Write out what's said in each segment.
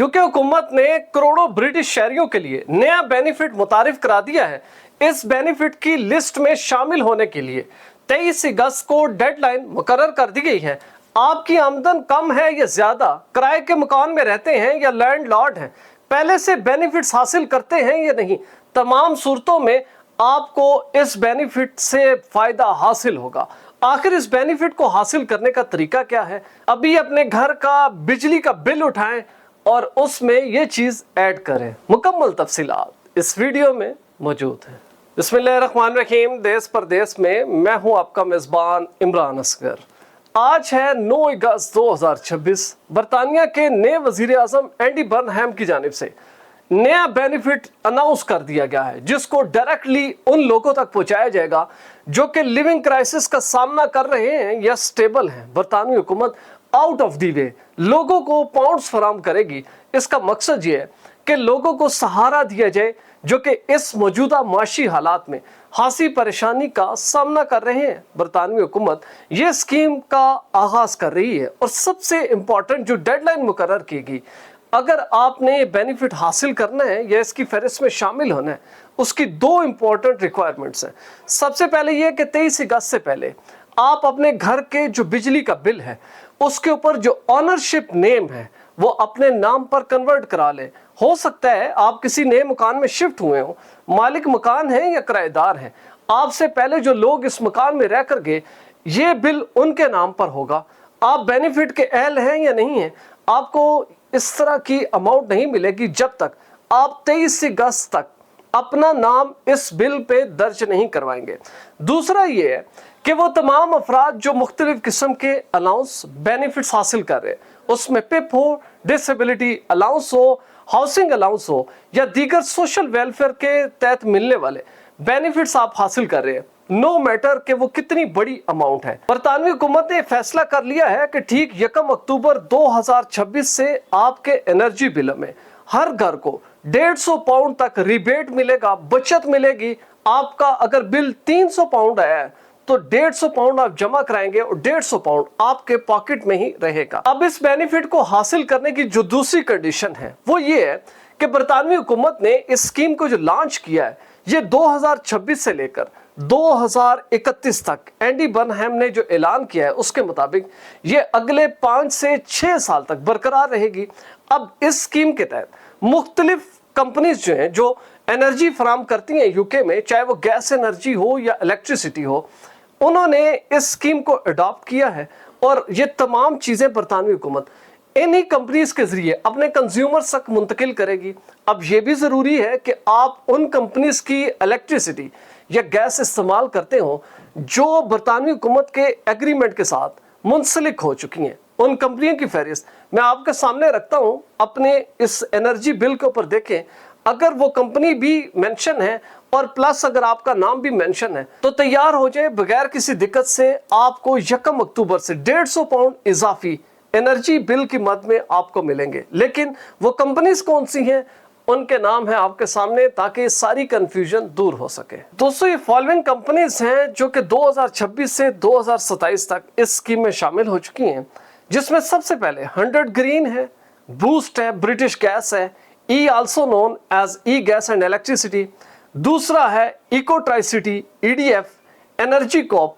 UK हुकूमत ने करोड़ों ब्रिटिश शहरियों के लिए नया बेनिफिट मुतारिफ करा दिया है। इस बेनिफिट की लिस्ट में शामिल होने के लिए 23 अगस्त को डेडलाइन मुकर्रर कर दी गई है। आपकी आमदन कम है या ज्यादा, किराए के मकान में रहते हैं या लैंडलॉर्ड हैं, पहले से बेनिफिट्स हासिल करते हैं या नहीं, तमाम सूरतों में आपको इस बेनिफिट से फायदा हासिल होगा। आखिर इस बेनिफिट को हासिल करने का तरीका क्या है? अभी अपने घर का बिजली का बिल उठाएं और उसमें ये चीज ऐड करें। मुकम्मल तफसीलात इस वीडियो में मौजूद है। बिस्मिल्लाहिर्रहमानिर्रहीम। देश परदेश में मैं हूं आपका मेजबान इमरान असगर। आज है 9 अगस्त 2026। बरतानिया के नए वजीर आजम एंडी बर्नहैम की जानिब से नया बेनिफिट अनाउंस कर दिया गया है, जिसको डायरेक्टली उन लोगों तक पहुंचाया जाएगा जो कि लिविंग क्राइसिस का सामना कर रहे हैं या स्टेबल हैं। बरतानवी हुकूमत आउट ऑफ दी वे लोगों को पाउंड्स फराम करेगी। इसका मकसद ये है कि लोगों को सहारा दिया जाए जो कि इस मौजूदा माशी हालात में खासी परेशानी का सामना कर रहे हैं। बरतानवी हुकूमत ये स्कीम का आगाज कर रही है और सबसे इम्पोर्टेंट जो डेडलाइन मुकर्रर की गई, अगर आपने ये बेनिफिट हासिल करना है या इसकी फहरिस्त में शामिल होना है, उसकी दो इंपॉर्टेंट रिक्वायरमेंट्स हैं। सबसे पहले ये कि 23 अगस्त से पहले आप अपने घर के जो बिजली का बिल है उसके ऊपर जो ऑनरशिप नेम है वो अपने नाम पर कन्वर्ट करा लें। हो सकता है आप किसी नए मकान में शिफ्ट हुए हो, मालिक मकान है या किराएदार हैं, आपसे पहले जो लोग इस मकान में रह कर गए ये बिल उनके नाम पर होगा। आप बेनिफिट के अहल हैं या नहीं हैं, आपको इस तरह की अमाउंट नहीं मिलेगी जब तक आप 23 अगस्त तक अपना नाम इस बिल पे दर्ज नहीं करवाएंगे। दूसरा ये है कि वो तमाम अफराद जो मुख्तलिफ किस्म के अलाउंस बेनिफिट्स हासिल कर रहे हैं, उसमें पिप हो, डिसेबिलिटी अलाउंस हो, हाउसिंग अलाउंस हो या दीगर सोशल वेलफेयर के तहत मिलने वाले बेनिफिट्स आप हासिल कर रहे हैं, नो मैटर कि वो कितनी बड़ी अमाउंट है। बरतानवी हुकूमत ने फैसला कर लिया है कि ठीक 1 अक्टूबर 2026 से आपके एनर्जी बिल में हर घर को 150 पाउंड तक रिबेट मिलेगा, बचत मिलेगी। आपका अगर बिल 300 पाउंड आया है तो 150 पाउंड आप जमा कराएंगे और 150 पाउंड आपके पॉकेट में ही रहेगा। अब इस बेनिफिट को हासिल करने की जो दूसरी कंडीशन है वो ये है कि बरतानवी हुकूमत ने इस स्कीम को जो लॉन्च किया है ये 2026 से लेकर 2031 तक एंडी बर्नहैम ने जो ऐलान किया है उसके मुताबिक ये अगले 5 से 6 साल तक बरकरार रहेगी। अब इस स्कीम के तहत मुख्तलिफ कंपनीज जो हैं जो एनर्जी फराम करती हैं यूके में, चाहे वो गैस एनर्जी हो या इलेक्ट्रिसिटी हो, उन्होंने इस स्कीम को अडॉप्ट किया है और ये तमाम चीज़ें बरतानवी हुकूमत इन्हीं कंपनीज के जरिए अपने कंज्यूमर्स तक मुंतकिल करेगी। अब ये भी ज़रूरी है कि आप उन कंपनीज की इलेक्ट्रिसिटी या गैस इस्तेमाल करते हो जो बरतानवी हुकूमत के एग्रीमेंट के साथ मुंसलिक हो चुकी हैं। उन कंपनियों की फहरिस्त मैं आपके सामने रखता हूँ, अपने इस एनर्जी बिल के ऊपर देखें। अगर वो कंपनी भी मेंशन है और प्लस अगर आपका नाम भी मेंशन है तो तैयार हो जाए, बगैर किसी दिक्कत से आपको 1 अक्टूबर से 150 पाउंड इजाफी एनर्जी बिल की मद में आपको मिलेंगे। लेकिन वो कंपनीज कौन सी हैं, उनके नाम है आपके सामने ताकि सारी कंफ्यूजन दूर हो सके। दोस्तों, ये फॉलोइंग कंपनीज हैं जो कि 2026 से 2027 तक इस स्कीम में शामिल हो चुकी हैं, जिसमें सबसे पहले 100 ग्रीन है, बूस्ट है, ब्रिटिश गैस है, E also known as E gas and electricity. दूसरा है Ecotricity, EDF, energy corp,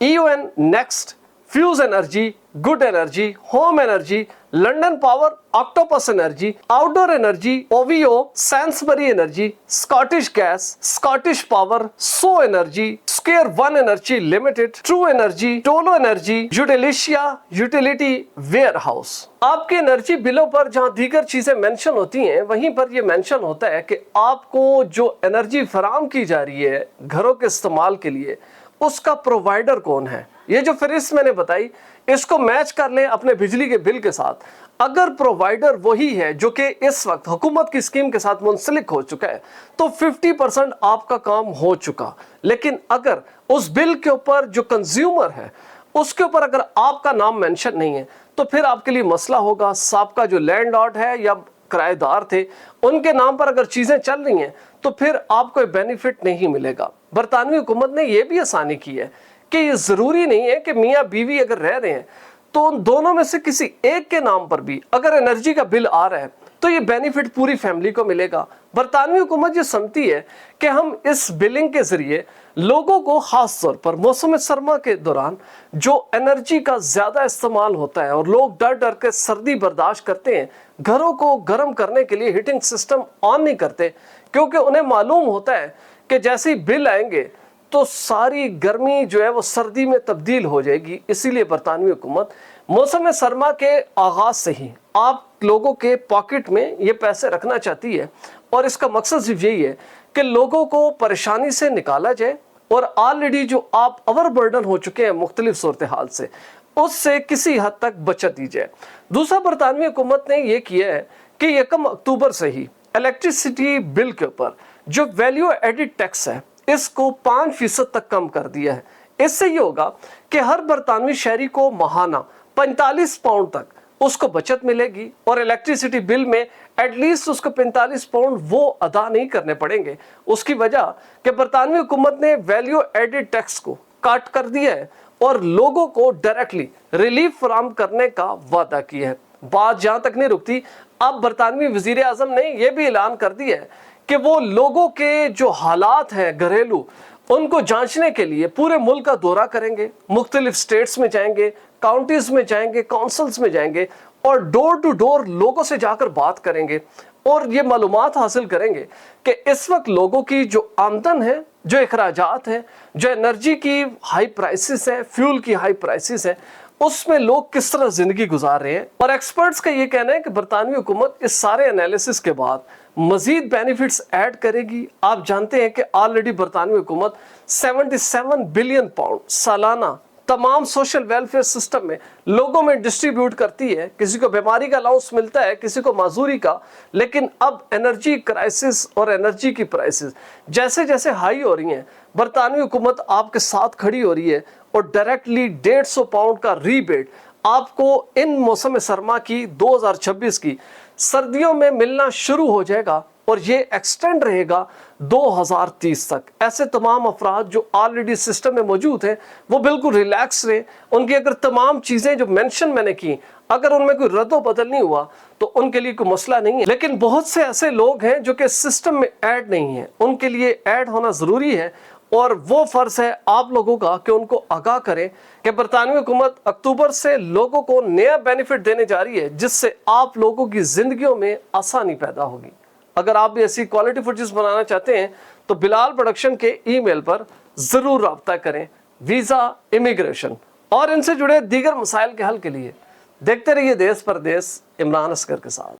EON next, fuse energy, good energy, home energy, London power, Octopus energy, outdoor energy, OVO, Sainsbury energy, Scottish gas, Scottish power, so energy, square one energy limited, true energy, Tollo energy, Utilita, utility warehouse. आपके energy बिलों पर जहां दीगर चीजें mention होती हैं वहीं पर यह मेंशन होता है कि आपको जो एनर्जी फराम की जा रही है घरों के इस्तेमाल के लिए उसका प्रोवाइडर कौन है। ये जो फहरिस्त मैंने बताई इसको मैच कर लें अपने बिजली के बिल के साथ। अगर प्रोवाइडर वही है जो कि इस वक्त हुकूमत की स्कीम के साथ मुंसलिक हो चुका है तो 50% आपका काम हो चुका। लेकिन अगर उस बिल के ऊपर जो कंज्यूमर है उसके ऊपर अगर आपका नाम मेंशन नहीं है तो फिर आपके लिए मसला होगा। आपका जो लैंडलॉर्ड है या किराएदार थे उनके नाम पर अगर चीजें चल रही हैं तो फिर आपको बेनिफिट नहीं मिलेगा। बरतानवी हुकूमत ने यह भी आसानी की है कि ये जरूरी नहीं है कि मियाँ बीवी अगर रह रहे हैं तो उन दोनों में से किसी एक के नाम पर भी अगर एनर्जी का बिल आ रहा है तो ये बेनिफिट पूरी फैमिली को मिलेगा। बरतानवी हुकूमत ये समझती है कि हम इस बिलिंग के जरिए लोगों को खास तौर पर मौसम सरमा के दौरान जो एनर्जी का ज्यादा इस्तेमाल होता है और लोग डर डर के सर्दी बर्दाश्त करते हैं, घरों को गर्म करने के लिए हीटिंग सिस्टम ऑन नहीं करते, क्योंकि उन्हें मालूम होता है कि जैसे ही बिल आएंगे तो सारी गर्मी जो है वो सर्दी में तब्दील हो जाएगी। इसीलिए बरतानवी हुकूमत मौसम सरमा के आगाज से ही आप लोगों के पॉकेट में ये पैसे रखना चाहती है, और इसका मकसद सिर्फ यही है कि लोगों को परेशानी से निकाला जाए और ऑलरेडी जो आप ओवरबर्डन हो चुके हैं मुख्तलिफ सूरत हाल से, उससे किसी हद तक बचत दी जाए। दूसरा, बरतानवी हुकूमत ने यह किया है कि 1 अक्टूबर से ही इलेक्ट्रिसिटी बिल के ऊपर जो वैल्यू एडिड टैक्स है इसको 5% तक कम कर दिया है। इससे ये होगा कि हर बरतानवी शहरी को माहाना 45 पाउंड तक उसको बचत मिलेगी, और इलेक्ट्रिसिटी बिल में एटलीस्ट उसको 45 पाउंड वो अदा नहीं करने पड़ेंगे। उसकी वजह कि बरतानवी हुकूमत ने वैल्यू एडिड टैक्स को काट कर दिया है और लोगों को डायरेक्टली रिलीफ फराहम करने का वादा किया है। बात जहां तक नहीं रुकती, अब बरतानवी वजीर आजम ने यह भी ऐलान कर दिया है कि वो लोगों के जो हालात हैं घरेलू, उनको जांचने के लिए पूरे मुल्क का दौरा करेंगे, मुख्तलिफ स्टेट्स में जाएंगे, काउंटीज में जाएंगे, काउंसिल्स में जाएंगे और डोर टू डोर लोगों से जाकर बात करेंगे और ये मालूमात हासिल करेंगे कि इस वक्त लोगों की जो आमदन है, जो अखराजात हैं, जो एनर्जी की हाई प्राइसेस हैं, फ्यूल की हाई प्राइसेस हैं, उसमें लोग किस तरह जिंदगी गुजार रहे हैं। और एक्सपर्ट्स का ये कहना है कि बरतानवी हुकूमत इस सारे एनालिसिस के बाद मजीद बेनिफिट्स ऐड करेगी। आप जानते हैं कि ऑलरेडी बरतानवी हुकूमत 77 बिलियन पाउंड सालाना तमाम सोशल वेलफेयर सिस्टम में लोगों में डिस्ट्रीब्यूट करती है। किसी को बीमारी का अलाउंस मिलता है, किसी को माजूरी का, लेकिन अब एनर्जी क्राइसिस और एनर्जी की प्राइसेस जैसे जैसे हाई हो रही हैं, बरतानवी हुकूमत आपके साथ खड़ी हो रही है और डायरेक्टली 150 पाउंड का रीबेट आपको इन मौसम सरमा की 2026 की सर्दियों में मिलना शुरू हो जाएगा और ये एक्सटेंड रहेगा 2030 तक। ऐसे तमाम अफराद जो ऑलरेडी सिस्टम में मौजूद हैं वो बिल्कुल रिलैक्स रहे। उनकी अगर तमाम चीज़ें जो मेंशन मैंने की, अगर उनमें कोई रद्दो बदल नहीं हुआ तो उनके लिए कोई मसला नहीं है। लेकिन बहुत से ऐसे लोग हैं जो कि सिस्टम में ऐड नहीं है, उनके लिए ऐड होना ज़रूरी है और वो फर्ज है आप लोगों का कि उनको आगाह करें कि बरतानवी हुकूमत अक्टूबर से लोगों को नया बेनिफिट देने जा रही है, जिससे आप लोगों की जिंदगियों में आसानी पैदा होगी। अगर आप भी ऐसी क्वालिटी फुटेज बनाना चाहते हैं तो बिलाल प्रोडक्शन के ईमेल पर जरूर राब्ता करें। वीजा, इमिग्रेशन और इनसे जुड़े दीगर मसाइल के हल के लिए देखते रहिए देश परदेश इमरान असगर के साथ।